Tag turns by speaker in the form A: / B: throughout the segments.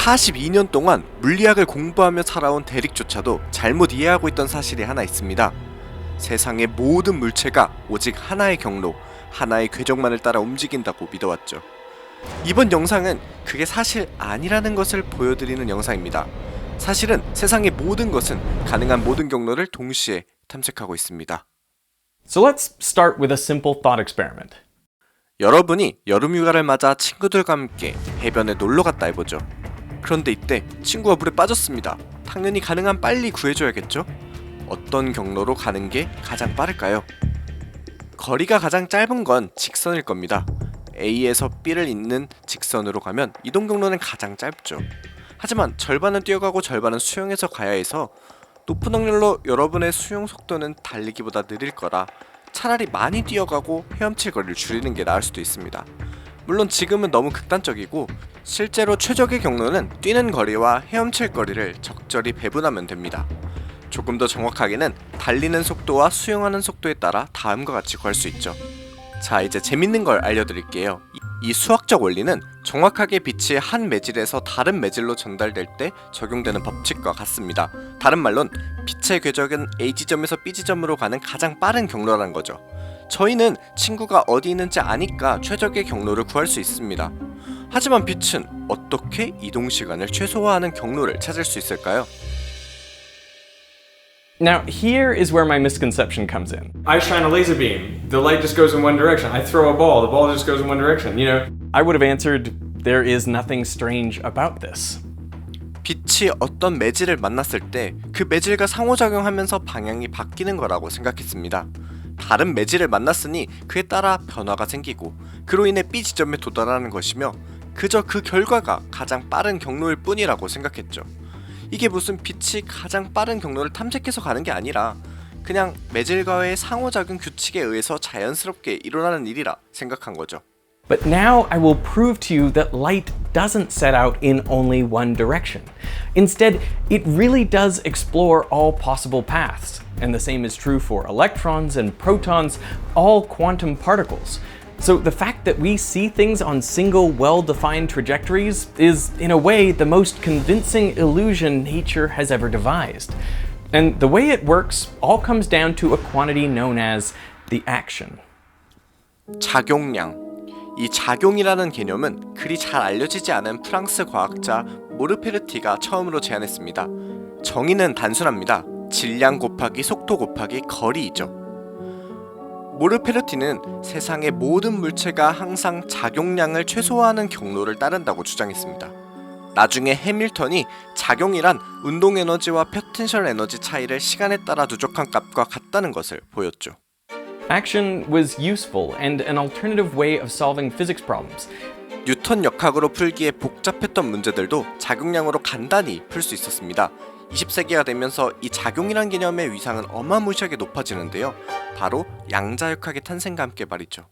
A: 42년 동안 물리학을 공부하며 살아온 데릭조차도 잘못 이해하고 있던 사실이 하나 있습니다. 세상의 모든 물체가 오직 하나의 경로, 하나의 궤적만을 따라 움직인다고 믿어왔죠. 이번 영상은 그게 사실 아니라는 것을 보여드리는 영상입니다. 사실은 세상의 모든 것은 가능한 모든 경로를 동시에 탐색하고 있습니다.
B: So let's start with a simple thought experiment.
A: 여러분이 여름휴가를 맞아 친구들과 함께 해변에 놀러갔다 해보죠. 그런데 이때 친구가 물에 빠졌습니다. 당연히 가능한 빨리 구해줘야겠죠? 어떤 경로로 가는 게 가장 빠를까요? 거리가 가장 짧은 건 직선일 겁니다. A에서 B를 잇는 직선으로 가면 이동 경로는 가장 짧죠. 하지만 절반은 뛰어가고 절반은 수영해서 가야 해서 높은 확률로 여러분의 수영 속도는 달리기보다 느릴 거라 차라리 많이 뛰어가고 헤엄칠 거리를 줄이는 게 나을 수도 있습니다. 물론 지금은 너무 극단적이고 실제로 최적의 경로는 뛰는 거리와 헤엄칠 거리를 적절히 배분하면 됩니다. 조금 더 정확하게는 달리는 속도와 수영하는 속도에 따라 다음과 같이 구할 수 있죠. 자, 이제 재밌는 걸 알려드릴게요. 이 수학적 원리는 정확하게 빛이 한 매질에서 다른 매질로 전달될 때 적용되는 법칙과 같습니다. 다른 말론 빛의 궤적은 A지점에서 B지점으로 가는 가장 빠른 경로라는 거죠. 저희는 친구가 어디 있는지 아니까 최적의 경로를 구할 수 있습니다. 하지만 빛은 어떻게 이동 시간을 최소화하는 경로를 찾을 수 있을까요?
B: Now, here is where my misconception comes in.
C: I shine a laser beam. The light just goes in one direction. I throw a ball. The ball just goes in one direction. You know.
B: I would have answered, there is nothing strange about this.
A: 빛이 어떤 매질을 만났을 때 그 매질과 상호작용하면서 방향이 바뀌는 거라고 생각했습니다. 다른 매질을 만났으니 그에 따라 변화가 생기고 그로 인해 B 지점에 도달하는 것이며 그저 그 결과가 가장 빠른 경로일 뿐이라고 생각했죠. 이게 무슨 빛이 가장 빠른 경로를 탐색해서 가는 게 아니라 그냥 매질과의 상호작용 규칙에 의해서 자연스럽게 일어나는 일이라 생각한 거죠.
B: But now I will prove to you that light doesn't set out in only one direction. Instead, it really does explore all possible paths. And the same is true for electrons and protons, all quantum particles. So the fact that we see things on single, well-defined trajectories is, in a way, the most convincing illusion nature has ever devised. And the way it works all comes down to a quantity known as the action.
A: 작용량. 이 작용이라는 개념은 그리 잘 알려지지 않은 프랑스 과학자 모르페르티가 처음으로 제안했습니다. 정의는 단순합니다. 질량 곱하기 속도 곱하기 거리이죠. 모르페르티는 세상의 모든 물체가 항상 작용량을 최소화하는 경로를 따른다고 주장했습니다. 나중에 해밀턴이 작용이란 운동 에너지와 포텐셜 에너지 차이를 시간에 따라 누적한 값과 같다는 것을 보였죠.
B: Action was useful and an alternative way of solving physics problems.
A: 뉴턴 역학으로 풀기에 복잡했던 문제들도 작용량으로 간단히 풀 수 있었습니다. 20세기가 되면서 이 작용이란 개념의 위상은 어마무시하게 높아지는데요. 바로 양자역학의 탄생과 함께 말이죠.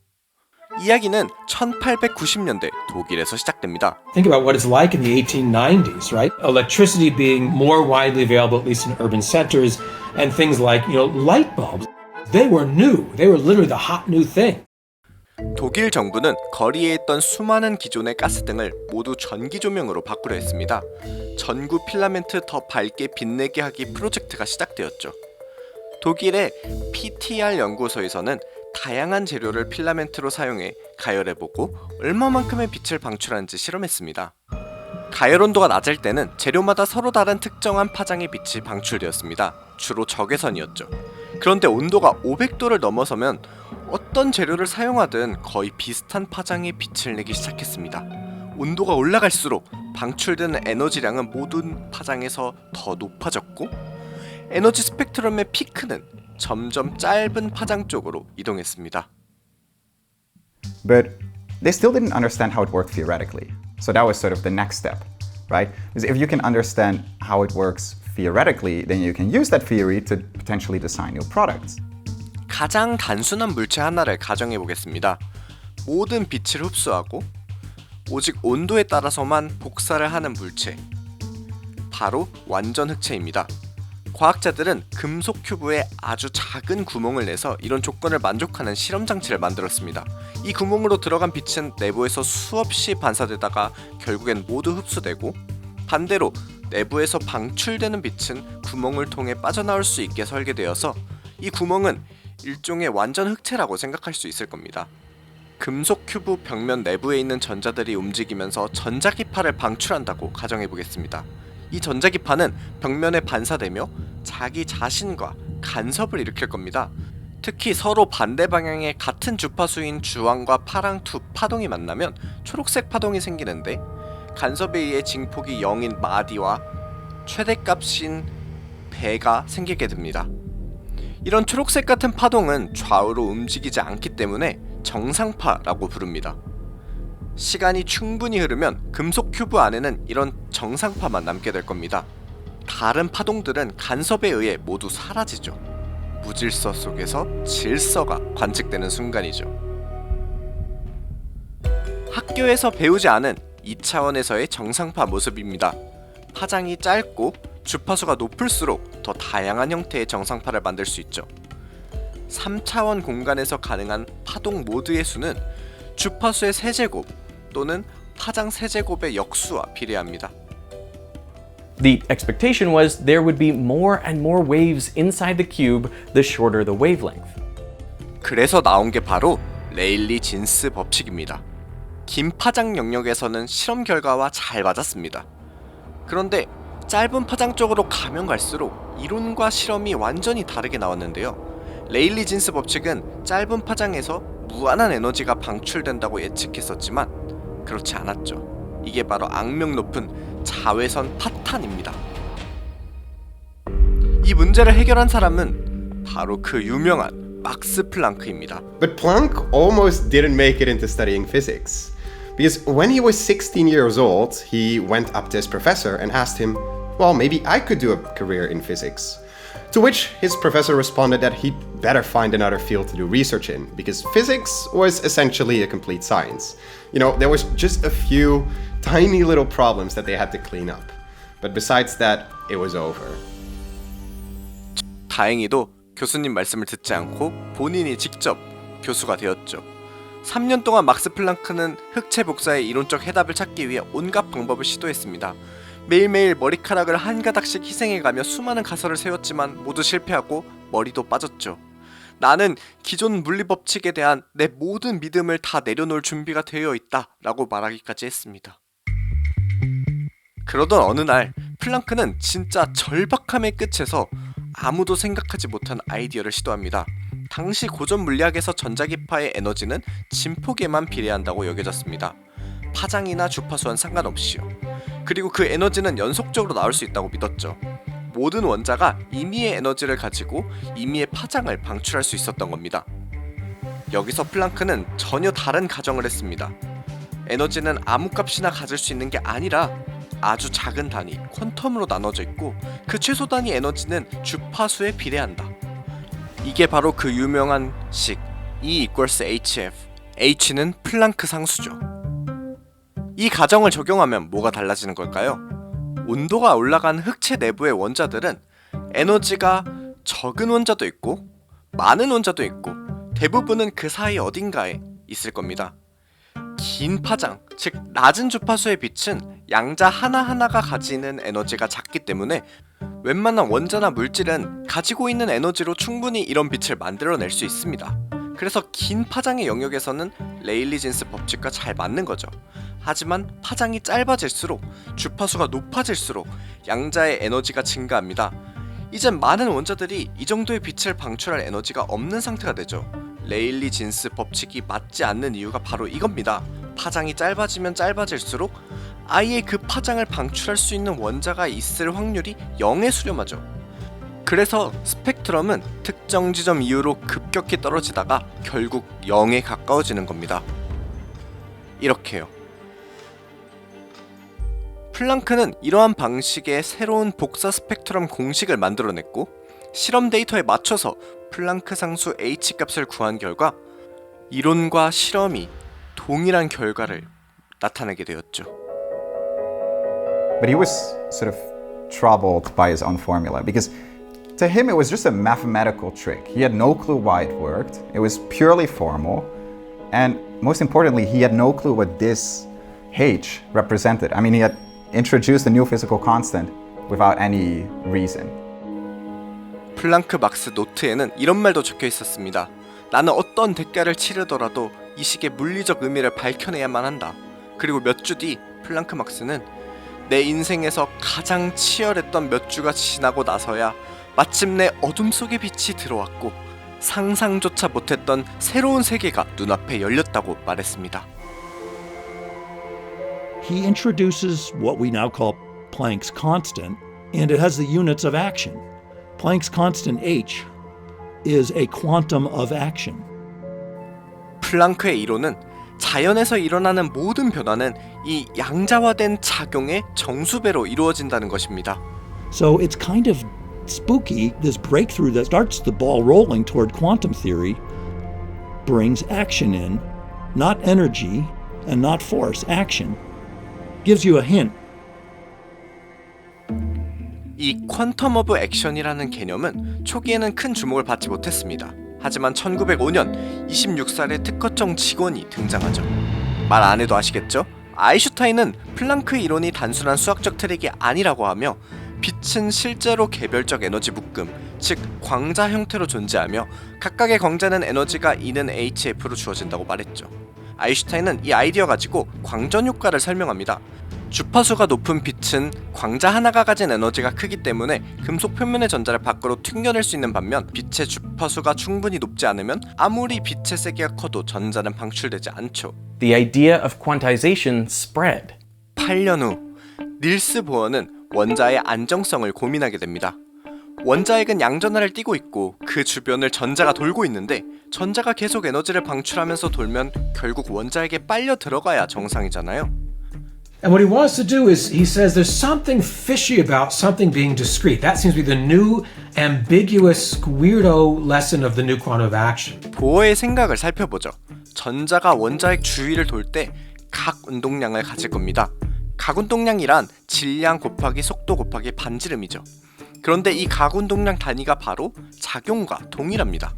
A: 이야기는 1890년대 독일에서 시작됩니다.
D: Think about what it's like in the 1890s, right? Electricity being more widely available, at least in urban centers, and things like, light bulbs. They were new. They were literally the hot new thing.
A: 독일 정부는 거리에 있던 수많은 기존의 가스등을 모두 전기 조명으로 바꾸려 했습니다. 전구 필라멘트 더 밝게 빛내게 하기 프로젝트가 시작되었죠. 독일의 PTR 연구소에서는 다양한 재료를 필라멘트로 사용해 가열해보고 얼마만큼의 빛을 방출하는지 실험했습니다. 가열 온도가 낮을 때는 재료마다 서로 다른 특정한 파장의 빛이 방출되었습니다. 주로 적외선이었죠. 그런데 온도가 500도를 넘어서면 어떤 재료를 사용하든 거의 비슷한 파장의 빛을 내기 시작했습니다. 온도가 올라갈수록 방출되는 에너지량은 모든 파장에서 더 높아졌고 에너지 스펙트럼의 피크는 점점 짧은 파장 쪽으로 이동했습니다.
E: But they still didn't understand how it worked theoretically. So that was sort of the next step, right? Because if you can understand how it works theoretically, then you can use that theory to potentially design new products.
A: 가장 단순한 물체 하나를 가정해 보겠습니다. 모든 빛을 흡수하고 오직 온도에 따라서만 복사를 하는 물체. 바로 완전 흑체입니다. 과학자들은 금속 큐브에 아주 작은 구멍을 내서 이런 조건을 만족하는 실험 장치를 만들었습니다. 이 구멍으로 들어간 빛은 내부에서 수없이 반사되다가 결국엔 모두 흡수되고 반대로 내부에서 방출되는 빛은 구멍을 통해 빠져나올 수 있게 설계되어서 이 구멍은 일종의 완전 흑체라고 생각할 수 있을 겁니다. 금속 큐브 벽면 내부에 있는 전자들이 움직이면서 전자기파를 방출한다고 가정해보겠습니다. 이 전자기파는 벽면에 반사되며 자기 자신과 간섭을 일으킬 겁니다. 특히 서로 반대 방향의 같은 주파수인 주황과 파랑 두 파동이 만나면 초록색 파동이 생기는데 간섭에 의해 징폭이 0인 마디와 최대값인 배가 생기게 됩니다. 이런 초록색 같은 파동은 좌우로 움직이지 않기 때문에 정상파라고 부릅니다. 시간이 충분히 흐르면 금속 큐브 안에는 이런 정상파만 남게 될 겁니다. 다른 파동들은 간섭에 의해 모두 사라지죠. 무질서 속에서 질서가 관측되는 순간이죠. 학교에서 배우지 않은 2차원에서의 정상파 모습입니다. 파장이 짧고 주파수가 높을수록 더 다양한 형태의 정상파를 만들 수 있죠. 3차원 공간에서 가능한 파동 모드의 수는 주파수의 세제곱 또는 파장 세제곱의 역수와 비례합니다.
B: The expectation was there would be more and more waves inside the cube the shorter the wavelength.
A: 그래서 나온 게 바로 레일리 진스 법칙입니다. 긴 파장 영역에서는 실험 결과와 잘 맞았습니다. 그런데 짧은 파장 쪽으로 가면 갈수록 이론과 실험이 완전히 다르게 나왔는데요. 레일리 진스 법칙은 짧은 파장에서 무한한 에너지가 방출된다고 예측했었지만 그렇지 않았죠. 이게 바로 악명 높은 자외선 파탄입니다. 이 문제를 해결한 사람은 바로 그 유명한 막스 플랑크입니다.
F: But Planck almost didn't make it into studying physics. Because when he was 16 years old, he went up to his professor and asked him, well, maybe I could do a career in physics. To which his professor responded that he'd better find another field to do research in, because physics was essentially a complete science. You know, there was just a few tiny little problems that they had to clean up. But besides that, it was over.
A: 다행히도 교수님 말씀을 듣지 않고 본인이 직접 교수가 되었죠. 3년 동안 막스 플랑크는 흑체 복사의 이론적 해답을 찾기 위해 온갖 방법을 시도했습니다. 매일매일 머리카락을 한 가닥씩 희생해가며 수많은 가설을 세웠지만 모두 실패하고 머리도 빠졌죠. 나는 기존 물리 법칙에 대한 내 모든 믿음을 다 내려놓을 준비가 되어 있다 라고 말하기까지 했습니다. 그러던 어느 날 플랑크는 진짜 절박함의 끝에서 아무도 생각하지 못한 아이디어를 시도합니다. 당시 고전 물리학에서 전자기파의 에너지는 진폭에만 비례한다고 여겨졌습니다. 파장이나 주파수와는 상관없이요. 그리고 그 에너지는 연속적으로 나올 수 있다고 믿었죠. 모든 원자가 임의의 에너지를 가지고 임의의 파장을 방출할 수 있었던 겁니다. 여기서 플랑크는 전혀 다른 가정을 했습니다. 에너지는 아무 값이나 가질 수 있는 게 아니라 아주 작은 단위, 퀀텀으로 나눠져 있고 그 최소 단위 에너지는 주파수에 비례한다. 이게 바로 그 유명한 식 E equals hf, h는 플랑크 상수죠. 이 가정을 적용하면 뭐가 달라지는 걸까요? 온도가 올라간 흑체 내부의 원자들은 에너지가 적은 원자도 있고 많은 원자도 있고 대부분은 그 사이 어딘가에 있을 겁니다. 긴 파장, 즉 낮은 주파수의 빛은 양자 하나하나가 가지는 에너지가 작기 때문에 웬만한 원자나 물질은 가지고 있는 에너지로 충분히 이런 빛을 만들어낼 수 있습니다. 그래서 긴 파장의 영역에서는 레일리 진스 법칙과 잘 맞는 거죠. 하지만 파장이 짧아질수록 주파수가 높아질수록 양자의 에너지가 증가합니다. 이젠 많은 원자들이 이 정도의 빛을 방출할 에너지가 없는 상태가 되죠. 레일리 진스 법칙이 맞지 않는 이유가 바로 이겁니다. 파장이 짧아지면 짧아질수록 아예 그 파장을 방출할 수 있는 원자가 있을 확률이 0에 수렴하죠. 그래서 스펙트럼은 특정 지점 이후로 급격히 떨어지다가 결국 0에 가까워지는 겁니다. 이렇게요. 플랑크는 이러한 방식의 새로운 복사 스펙트럼 공식을 만들어냈고 실험 데이터에 맞춰서 플랑크 상수 h 값을 구한 결과 이론과 실험이 동일한 결과를 나타내게 되었죠.
E: But he was sort of troubled by his own formula because to him it was just a mathematical trick. He had no clue why it worked. It was purely formal. And most importantly, he had no clue what this H represented. I mean, he had introduced a new physical constant without any reason.
A: 플랑크 막스 노트에는 이런 말도 적혀 있었습니다. 나는 어떤 대가를 치르더라도 이 식의 물리적 의미를 밝혀내야만 한다. 그리고 몇 주 뒤 플랑크 막스는 내 인생에서 가장 치열했던 몇 주가 지나고 나서야 마침내 어둠 속의 빛이 들어왔고 상상조차 못했던 새로운 세계가 눈앞에 열렸다고 말했습니다.
G: He introduces what we now call Planck's constant, and it has the units of action. Planck's constant H is a quantum of action.
A: 플랑크의 이론은 자연에서 일어나는 모든 변화는 이 양자화된 작용의 정수배로 이루어진다는 것입니다.
G: So it's kind of spooky. This breakthrough that starts the ball rolling toward quantum theory brings action in, not energy and not force, action. Gives you a hint.
A: 이 퀀텀 오브 액션이라는 개념은 초기에는 큰 주목을 받지 못했습니다. 하지만 1905년 26살의 특허청 직원이 등장하죠. 말 안 해도 아시겠죠? 아인슈타인은 플랑크의 이론이 단순한 수학적 트릭이 아니라고 하며 빛은 실제로 개별적 에너지 묶음, 즉 광자 형태로 존재하며 각각의 광자는 에너지가 E는 hf로 주어진다고 말했죠. 아인슈타인은 이 아이디어 가지고 광전 효과를 설명합니다. 주파수가 높은 빛은 광자 하나가 가진 에너지가 크기 때문에 금속 표면의 전자를 밖으로 튕겨낼 수 있는 반면 빛의 주파수가 충분히 높지 않으면 아무리 빛의 세기가 커도 전자는 방출되지 않죠.
B: The idea of quantization spread.
A: 8년 후 닐스 보어는 원자의 안정성을 고민하게 됩니다. 원자핵은 양전하를 띠고 있고 그 주변을 전자가 돌고 있는데 전자가 계속 에너지를 방출하면서 돌면 결국 원자핵에 빨려 들어가야 정상이잖아요.
D: And what he wants to do is, he says there's something fishy about something being discrete. That seems to be the new ambiguous weirdo lesson of the new quantum of action.
A: 보어의 생각을 살펴보죠. 전자가 원자핵 주위를 돌 때 각 운동량을 가질 겁니다. 각 운동량이란 질량 곱하기 속도 곱하기 반지름이죠. 그런데 이 각 운동량 단위가 바로 작용과 동일합니다.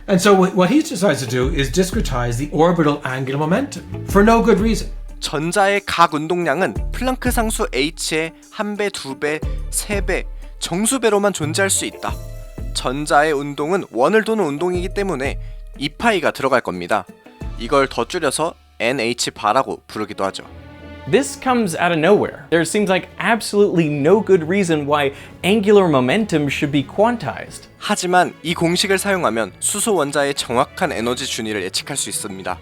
D: And so what he decides to do is discretize the orbital angular momentum for no good reason.
A: 전자의 각 운동량은 플랑크 상수 h의 1배, 2배, 3배, 정수배로만 존재할 수 있다. 전자의 운동은 원을 도는 운동이기 때문에 2파이가 들어갈 겁니다. 이걸 더 줄여서 NH바라고 부르기도 하죠.
B: This comes out of nowhere. There seems like absolutely no good reason why angular momentum should be quantized.
A: 하지만 이 공식을 사용하면 수소 원자의 정확한 에너지 준위를 예측할 수 있습니다.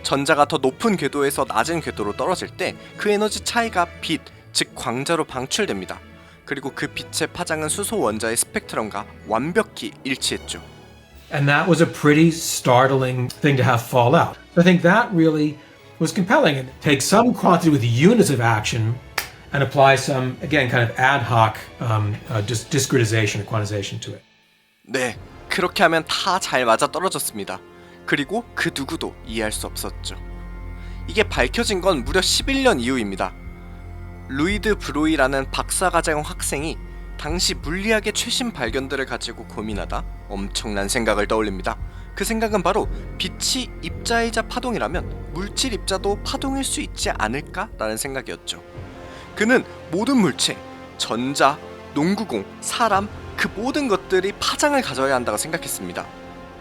A: 전자가 더 높은 궤도에서 낮은 궤도로 떨어질 때 그 에너지 차이가 빛, 즉 광자로 방출됩니다. 그리고 그 빛의 파장은 수소 원자의 스펙트럼과 완벽히 일치했죠.
D: And that was a pretty startling thing to have fall out. I think that really was compelling. And take some quantity with units of action and apply some, again, kind of ad hoc discretization or quantization to it.
A: 네, 그렇게 하면 다 잘 맞아 떨어졌습니다. 그리고 그 누구도 이해할 수 없었죠. 이게 밝혀진 건 무려 11년 이후입니다. 루이드 브로이라는 박사과정 학생이 당시 물리학의 최신 발견들을 가지고 고민하다 엄청난 생각을 떠올립니다. 그 생각은 바로 빛이 입자이자 파동이라면 물질 입자도 파동일 수 있지 않을까라는 생각이었죠. 그는 모든 물체, 전자, 농구공, 사람, 그 모든 것들이 파장을 가져야 한다고 생각했습니다.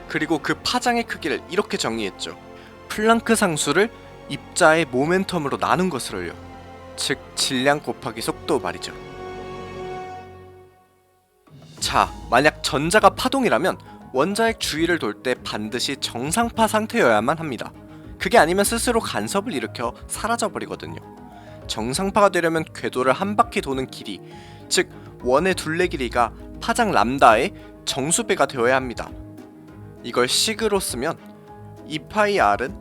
A: 그리고 그 파장의 크기를 이렇게 정의했죠. 플랑크 상수를 입자의 모멘텀으로 나눈 것으로요. 즉 질량 곱하기 속도 말이죠. 자, 만약 전자가 파동이라면 원자핵 주위를 돌 때 반드시 정상파 상태여야만 합니다. 그게 아니면 스스로 간섭을 일으켜 사라져버리거든요. 정상파가 되려면 궤도를 한 바퀴 도는 길이, 즉 원의 둘레 길이가 파장 람다의 정수배가 되어야 합니다. 이걸 식으로 쓰면 2파이 r은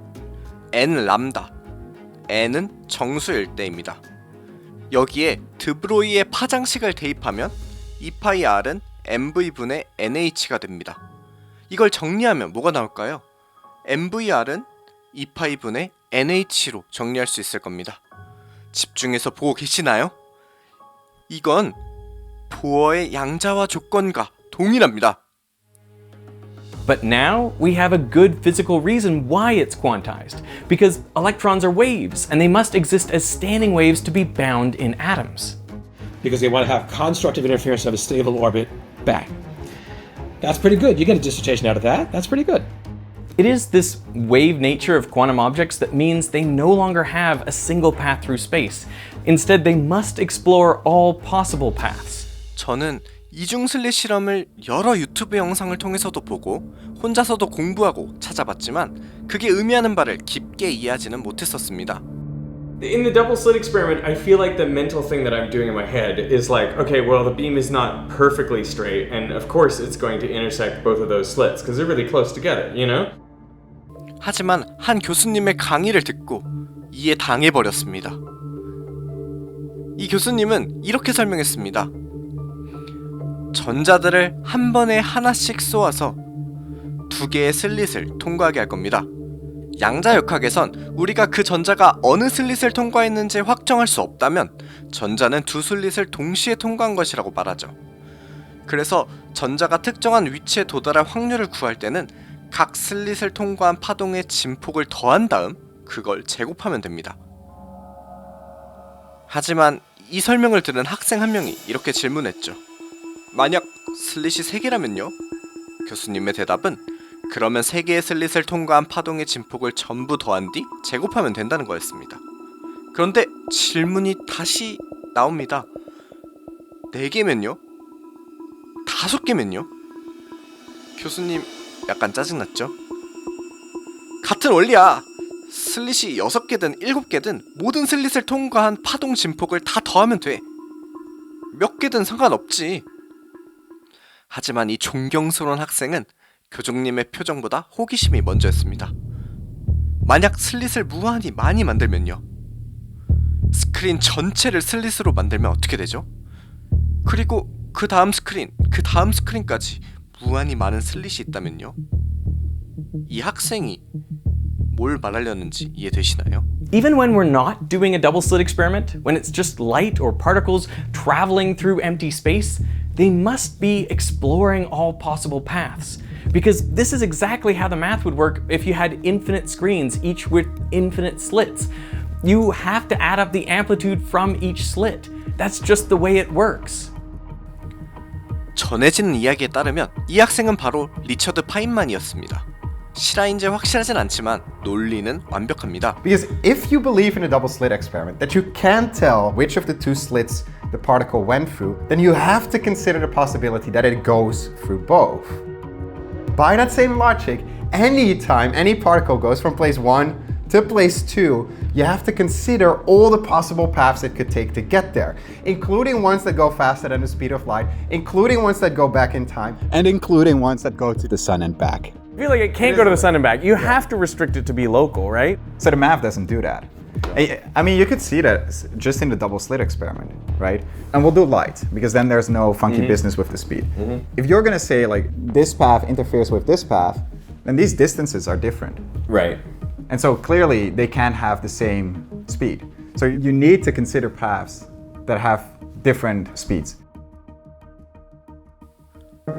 A: n 람다, n은 정수일 때입니다. 여기에 드브로이의 파장식을 대입하면 2파이 r은 mv분의 nh가 됩니다. 이걸 정리하면 뭐가 나올까요? mvr은 2파이분의 nh로 정리할 수 있을 겁니다. 집중해서 보고 계시나요? 이건 보어의 양자화 조건과 동일합니다.
B: But now we have a good physical reason why it's quantized, because electrons are waves and they must exist as standing waves to be bound in atoms.
D: Because they want to have constructive interference of a stable orbit. Bang. That's pretty good. You get a dissertation out of that. That's pretty good.
B: It is this wave nature of quantum objects that means they no longer have a single path through space. Instead, they must explore all possible paths.
A: 저는 이중 슬릿 실험을 여러 유튜브 영상을 통해서도 보고 혼자서도 공부하고 찾아봤지만 그게 의미하는 바를 깊게 이해하지는 못했었습니다.
C: In the double slit experiment, I feel like the mental thing that I'm doing in my head is like, okay, well, the beam is not perfectly straight, and of course it's going to intersect both of those slits because they're really close together, you know?
A: 하지만 한 교수님의 강의를 듣고 이해 당해버렸습니다. 이 교수님은 이렇게 설명했습니다. 전자들을 한 번에 하나씩 쏘아서 두 개의 슬릿을 통과하게 할 겁니다. 양자역학에선 우리가 그 전자가 어느 슬릿을 통과했는지 확정할 수 없다면 전자는 두 슬릿을 동시에 통과한 것이라고 말하죠. 그래서 전자가 특정한 위치에 도달할 확률을 구할 때는 각 슬릿을 통과한 파동의 진폭을 더한 다음 그걸 제곱하면 됩니다. 하지만 이 설명을 들은 학생 한 명이 이렇게 질문했죠. 만약 슬릿이 3개라면요? 교수님의 대답은 그러면 3개의 슬릿을 통과한 파동의 진폭을 전부 더한 뒤 제곱하면 된다는 거였습니다. 그런데 질문이 다시 나옵니다. 4개면요? 5개면요? 교수님 약간 짜증났죠? 같은 원리야! 슬릿이 6개든 7개든 모든 슬릿을 통과한 파동 진폭을 다 더하면 돼. 몇 개든 상관없지. 하지만 이 존경스러운 학생은 교종님의 표정보다 호기심이 먼저였습니다. 만약 슬릿을 무한히 많이 만들면요? 스크린 전체를 슬릿으로 만들면 어떻게 되죠? 그리고 그 다음 스크린까지 무한히 많은 슬릿이 있다면요? 이 학생이 뭘 말하려는지 이해되시나요?
B: Even when we're not doing a double slit experiment, when it's just light or particles traveling through empty space, they must be exploring all possible paths. Because this is exactly how the math would work if you had infinite screens, each with infinite slits. You have to add up the amplitude from each slit. That's just the way it works.
A: 전해지는 이야기에 따르면 이 학생은 바로 리처드 파인만이었습니다. 실화인지 확실하진 않지만 논리는 완벽합니다.
F: Because if you believe in a double slit experiment, that you can't tell which of the two slits the particle went through, then you have to consider the possibility that it goes through both. By that same logic, anytime any particle goes from place 1 to place 2, you have to consider all the possible paths it could take to get there, including ones that go faster than the speed of light, including ones that go back in time, and including ones that go to the sun and back.
B: I feel like it can't go to the sun and back. You have to restrict it to be local, right?
E: So the math doesn't do that. I mean, you could see that just in the double slit experiment, right? And we'll do light, because then there's no funky business with the speed. If you're gonna say like this path interferes with this path, then these distances are different.
C: Right.
E: And so clearly they can't have the same speed. So you need to consider paths that have different speeds.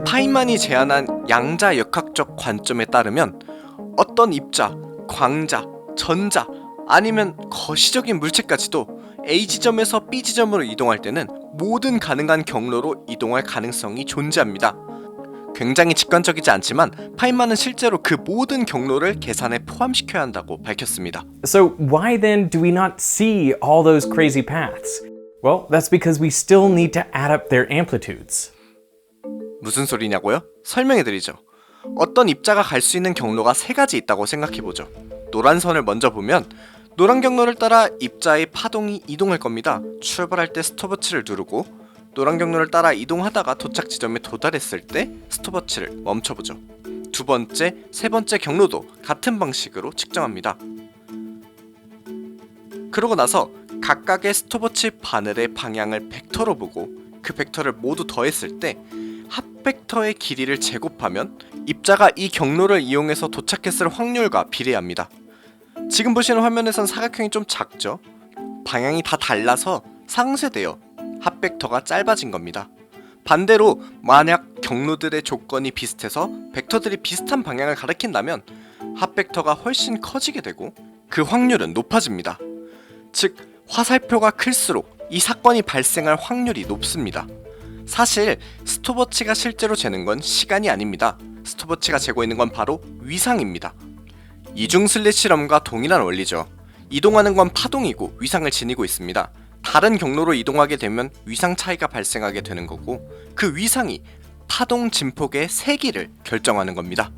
A: 파인만이 제안한 양자역학적 관점에 따르면 어떤 입자, 광자, 전자 아니면 거시적인 물체까지도 A 지점에서 B 지점으로 이동할 때는 모든 가능한 경로로 이동할 가능성이 존재합니다. 굉장히 직관적이지 않지만 파인만은 실제로 그 모든 경로를 계산에 포함시켜야 한다고 밝혔습니다.
B: So why then do we not see all those crazy paths? Well, that's because we still need to add up their amplitudes.
A: 무슨 소리냐고요? 설명해드리죠. 어떤 입자가 갈 수 있는 경로가 3가지 있다고 생각해보죠. 노란 선을 먼저 보면 노란 경로를 따라 입자의 파동이 이동할 겁니다. 출발할 때 스톱워치를 누르고 노란 경로를 따라 이동하다가 도착 지점에 도달했을 때 스톱워치를 멈춰보죠. 두 번째, 세 번째 경로도 같은 방식으로 측정합니다. 그러고 나서 각각의 스톱워치 바늘의 방향을 벡터로 보고 그 벡터를 모두 더했을 때 합벡터의 길이를 제곱하면 입자가 이 경로를 이용해서 도착했을 확률과 비례합니다. 지금 보시는 화면에선 사각형이 좀 작죠? 방향이 다 달라서 상쇄되어 합벡터가 짧아진 겁니다. 반대로 만약 경로들의 조건이 비슷해서 벡터들이 비슷한 방향을 가리킨다면 합벡터가 훨씬 커지게 되고 그 확률은 높아집니다. 즉 화살표가 클수록 이 사건이 발생할 확률이 높습니다. 사실 스톱워치가 실제로 재는 건 시간이 아닙니다. 스톱워치가 재고 있는 건 바로 위상입니다. 이중 슬릿 실험과 동일한 원리죠. 이동하는 건 파동이고 위상을 지니고 있습니다. 다른 경로로 이동하게 되면 위상 차이가 발생하게 되는 거고 그 위상이 파동 진폭의 세기를 결정하는 겁니다.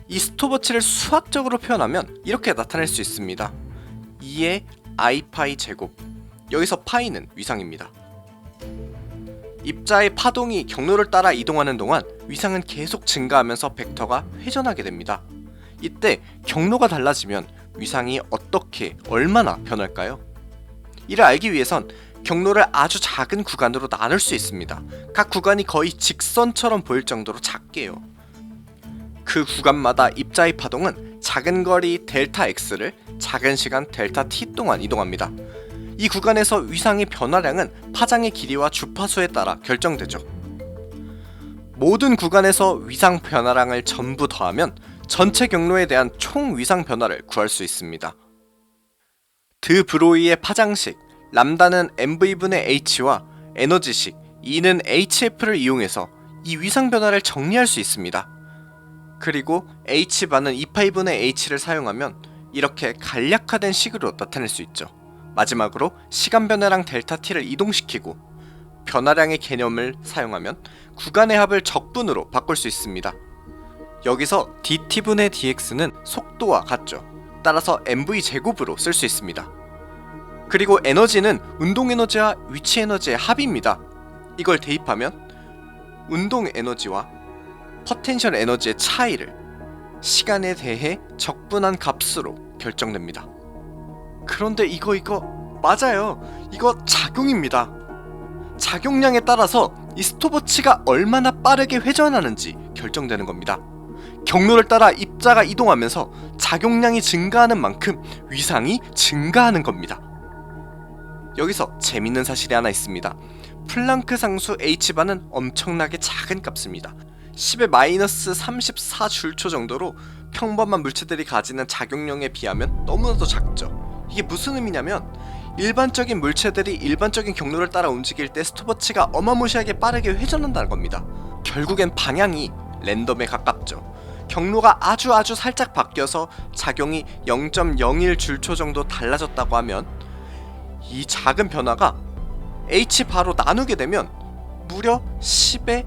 A: 이 스톱워치를 수학적으로 표현하면 이렇게 나타낼 수 있습니다. 2의 i파이 제곱, 여기서 파이는 위상입니다. 입자의 파동이 경로를 따라 이동하는 동안 위상은 계속 증가하면서 벡터가 회전하게 됩니다. 이때 경로가 달라지면 위상이 어떻게 얼마나 변할까요? 이를 알기 위해선 경로를 아주 작은 구간으로 나눌 수 있습니다. 각 구간이 거의 직선처럼 보일 정도로 작게요. 그 구간마다 입자의 파동은 작은 거리 델타 x를 작은 시간 델타 t 동안 이동합니다. 이 구간에서 위상의 변화량은 파장의 길이와 주파수에 따라 결정되죠. 모든 구간에서 위상 변화량을 전부 더하면 전체 경로에 대한 총 위상 변화를 구할 수 있습니다. 드 브로이의 파장식 람다는 mv분의 h와 에너지식 E는 hf를 이용해서 이 위상 변화를 정리할 수 있습니다. 그리고 h반은 2파이분의 h를 사용하면 이렇게 간략화된 식으로 나타낼 수 있죠. 마지막으로 시간 변화량 델타 t를 이동시키고 변화량의 개념을 사용하면 구간의 합을 적분으로 바꿀 수 있습니다. 여기서 dt분의 dx는 속도와 같죠. 따라서 mv 제곱으로 쓸 수 있습니다. 그리고 에너지는 운동 에너지와 위치 에너지의 합입니다. 이걸 대입하면 운동 에너지와 포텐셜 에너지의 차이를 시간에 대해 적분한 값으로 결정됩니다. 그런데 이거 맞아요. 이거 작용입니다. 작용량에 따라서 이 스톱워치가 얼마나 빠르게 회전하는지 결정되는 겁니다. 경로를 따라 입자가 이동하면서 작용량이 증가하는 만큼 위상이 증가하는 겁니다. 여기서 재밌는 사실이 하나 있습니다. 플랑크 상수 h반은 엄청나게 작은 값입니다. 10의 마이너스 34줄초 정도로 평범한 물체들이 가지는 작용량에 비하면 너무나도 작죠. 이게 무슨 의미냐면 일반적인 물체들이 일반적인 경로를 따라 움직일 때 스톱워치가 어마무시하게 빠르게 회전한다는 겁니다. 결국엔 방향이 랜덤에 가깝죠. 경로가 아주 살짝 바뀌어서 작용이 0.01줄초 정도 달라졌다고 하면 이 작은 변화가 h바로 나누게 되면 무려 10의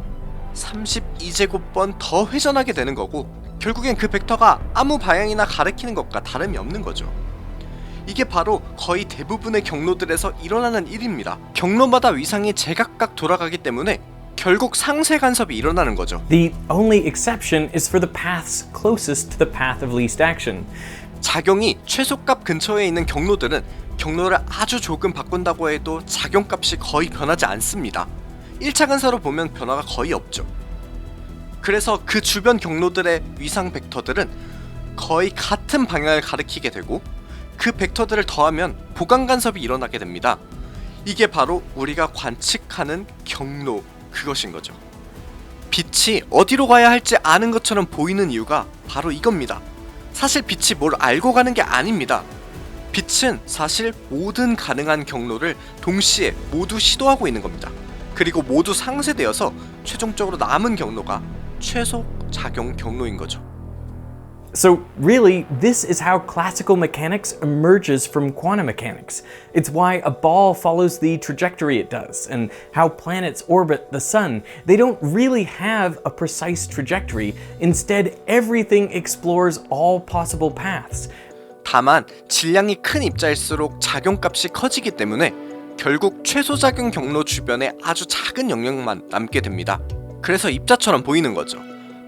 A: 32제곱번 더 회전하게 되는 거고 결국엔 그 벡터가 아무 방향이나 가리키는 것과 다름이 없는 거죠. 이게 바로 거의 대부분의 경로들에서 일어나는 일입니다. 경로마다 위상이 제각각 돌아가기 때문에 결국 상쇄 간섭이 일어나는 거죠.
B: The only exception is for the paths closest to the path of least action.
A: 작용이 최소값 근처에 있는 경로들은 경로를 아주 조금 바꾼다고 해도 작용값이 거의 변하지 않습니다. 1차 간사로 보면 변화가 거의 없죠. 그래서 그 주변 경로들의 위상 벡터들은 거의 같은 방향을 가리키게 되고 그 벡터들을 더하면 보강 간섭이 일어나게 됩니다. 이게 바로 우리가 관측하는 경로, 그것인 거죠. 빛이 어디로 가야 할지 아는 것처럼 보이는 이유가 바로 이겁니다. 사실 빛이 뭘 알고 가는 게 아닙니다. 빛은 사실 모든 가능한 경로를 동시에 모두 시도하고 있는 겁니다. 그리고 모두 상쇄되어서 최종적으로 남은 경로가 최소 작용 경로인 거죠.
B: So really, this is how classical mechanics emerges from quantum mechanics. It's why a ball follows the trajectory it does, and how planets orbit the sun. They don't really have a precise trajectory. Instead, everything explores all possible paths.
A: 다만 질량이 큰 입자일수록 작용값이 커지기 때문에 결국 최소작용 경로 주변에 아주 작은 영역만 남게 됩니다. 그래서 입자처럼 보이는 거죠.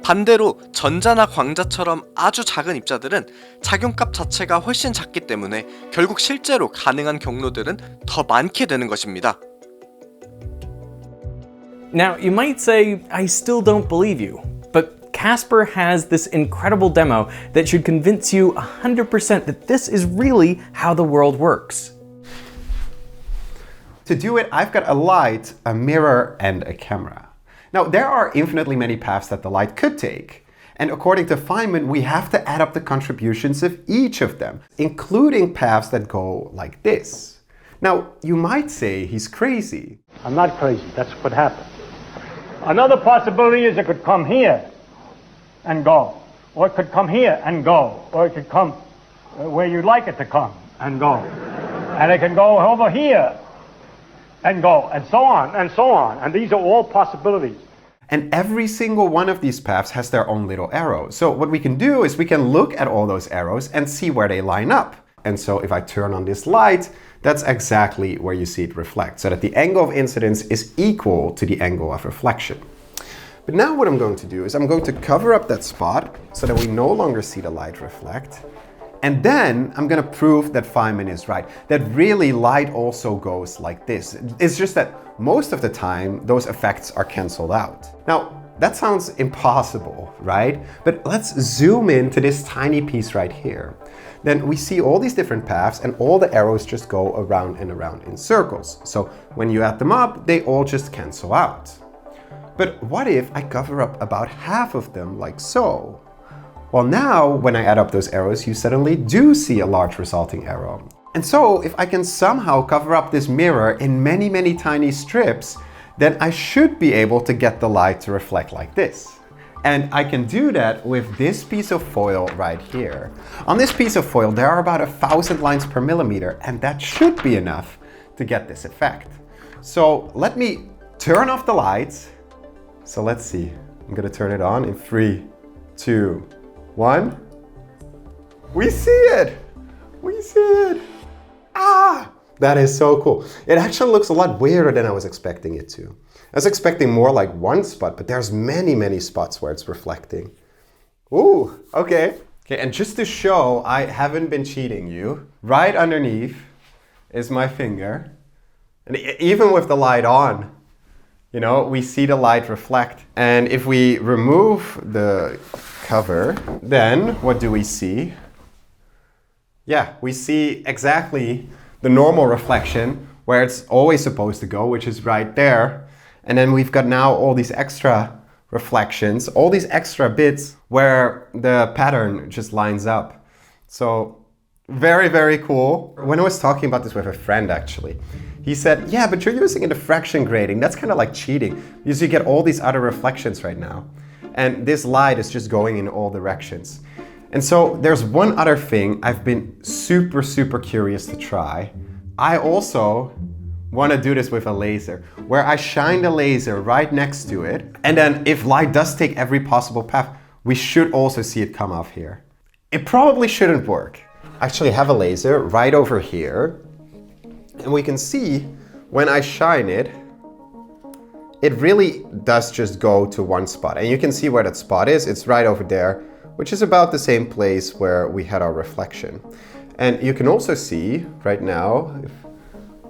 A: 반대로 전자나 광자처럼 아주 작은 입자들은 작용값 자체가 훨씬 작기 때문에 결국 실제로 가능한 경로들은 더 많게 되는 것입니다.
B: Now, you might say, I still don't believe you, but Casper has this incredible demo that should convince you 100% that this is really how the world works.
F: To do it, I've got a light, a mirror, and a camera. Now, there are infinitely many paths that the light could take. And according to Feynman, we have to add up the contributions of each of them, including paths that go like this. Now, you might say he's crazy.
H: I'm not crazy. That's what happened. Another possibility is it could come here and go. Or it could come here and go. Or it could come where you'd like it to come and go. And it can go over here and go, and so on, and so on. And these are all possibilities.
F: And every single one of these paths has their own little arrow. So what we can do is we can look at all those arrows and see where they line up. And so if I turn on this light, that's exactly where you see it reflect, so that the angle of incidence is equal to the angle of reflection. But now what I'm going to do is I'm going to cover up that spot so that we no longer see the light reflect. And then I'm going to prove that Feynman is right, that really light also goes like this. It's just that most of the time those effects are canceled out. Now, that sounds impossible, right? But let's zoom in to this tiny piece right here. Then we see all these different paths and all the arrows just go around and around in circles. So when you add them up, they all just cancel out. But what if I cover up about half of them like so? Well, now when I add up those arrows, you suddenly do see a large resulting arrow. And so if I can somehow cover up this mirror in many, many tiny strips, then I should be able to get the light to reflect like this. And I can do that with this piece of foil right here. On this piece of foil, there are about 1,000 lines per millimeter, and that should be enough to get this effect. So let me turn off the lights. So let's see. I'm gonna turn it on in 3, 2, 1. We see it! We see it! Ah! That is so cool. It actually looks a lot weirder than I was expecting it to. I was expecting more like one spot, but there's many, many spots where it's reflecting. Ooh, okay. Okay, and just to show I haven't been cheating you, right underneath is my finger. And even with the light on, you know, we see the light reflect. And if we remove the cover, then what do we see? Yeah, we see exactly the normal reflection where it's always supposed to go, which is right there. And then we've got now all these extra reflections, all these extra bits where the pattern just lines up. So very, very cool. When I was talking about this with a friend actually, he said, yeah, but you're using a diffraction grating. That's kind of like cheating because you get all these other reflections right now. And this light is just going in all directions. And so there's one other thing I've been super, super curious to try. I also want to do this with a laser, where I shine the laser right next to it. And then if light does take every possible path, we should also see it come off here. It probably shouldn't work. I actually have a laser right over here. And we can see when I shine it, it really does just go to one spot. And you can see where that spot is. It's right over there, which is about the same place where we had our reflection. And you can also see right now, if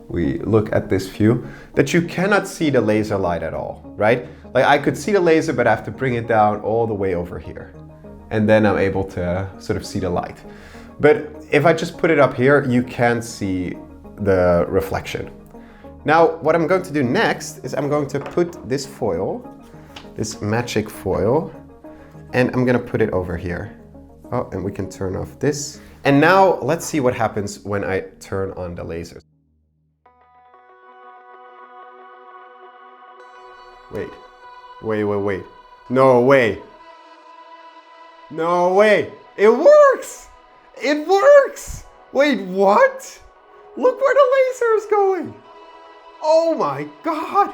F: we look at this view, that you cannot see the laser light at all, right? Like I could see the laser, but I have to bring it down all the way over here. And then I'm able to sort of see the light. But if I just put it up here, you can see the reflection. Now, what I'm going to do next is I'm going to put this foil, this magic foil, and I'm gonna put it over here. Oh, and we can turn off this. And now let's see what happens when I turn on the lasers. Wait. No way. No way. It works. It works. Wait, what? Look where the laser is going. Oh my God.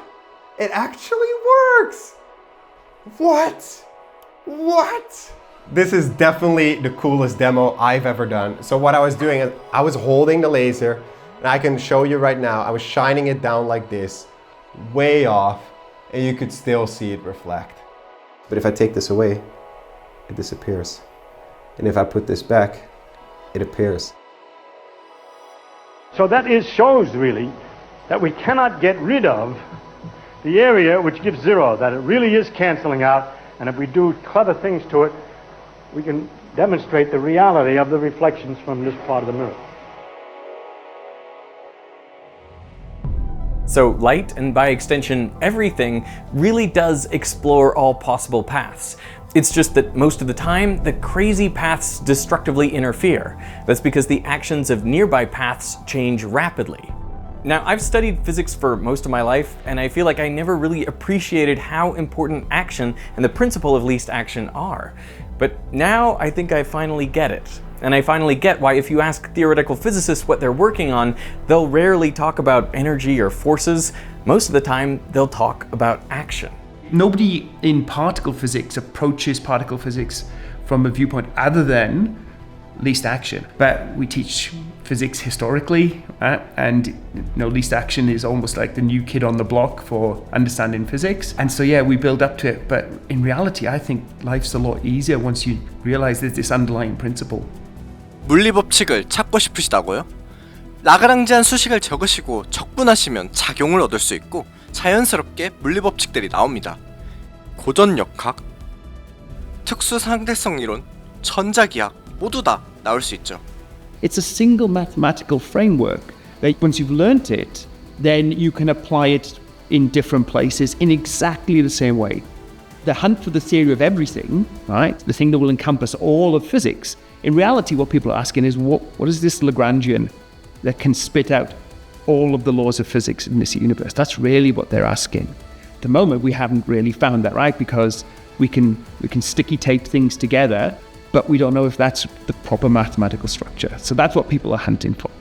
F: It actually works. What? What? This is definitely the coolest demo I've ever done. So what I was doing is I was holding the laser, and I can show you right now, I was shining it down like this, way off, and you could still see it reflect. But if I take this away, it disappears. And if I put this back, it appears.
H: So that shows really that we cannot get rid of the area which gives zero, that it really is canceling out, and if we do clever things to it, we can demonstrate the reality of the reflections from this part of the mirror.
B: So light, and by extension everything, really does explore all possible paths. It's just that most of the time, the crazy paths destructively interfere. That's because the actions of nearby paths change rapidly. Now, I've studied physics for most of my life, and I feel like I never really appreciated how important action and the principle of least action are. But now I think I finally get it. And I finally get why if you ask theoretical physicists what they're working on, they'll rarely talk about energy or forces. Most of the time, they'll talk about action.
I: Nobody in particle physics approaches particle physics from a viewpoint other than least action. But we teach physics historically, and least action is almost like the new kid on the block for understanding physics. And so yeah, we build up to it. But in reality, I think life's a lot easier once you realize there's this underlying principle.
A: 물리 법칙을 찾고 싶으시다고요? 라그랑지안 수식을 적으시고 척분하시면 작용을 얻을 수 있고 자연스럽게 물리 법칙들이 나옵니다. 고전 역학, 특수 상대성 이론, 전자기학 모두 다 나올 수 있죠.
J: It's a single mathematical framework that once you've learnt it, then you can apply it in different places in exactly the same way. The hunt for the theory of everything, right? The thing that will encompass all of physics. In reality, what people are asking is, what is this Lagrangian that can spit out all of the laws of physics in this universe? That's really what they're asking. At the moment, we haven't really found that, right? Because we can sticky tape things together, but we don't know if that's the proper mathematical structure. So that's what people are hunting for.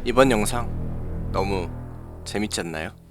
A: 이번 영상 너무 재밌지 않나요?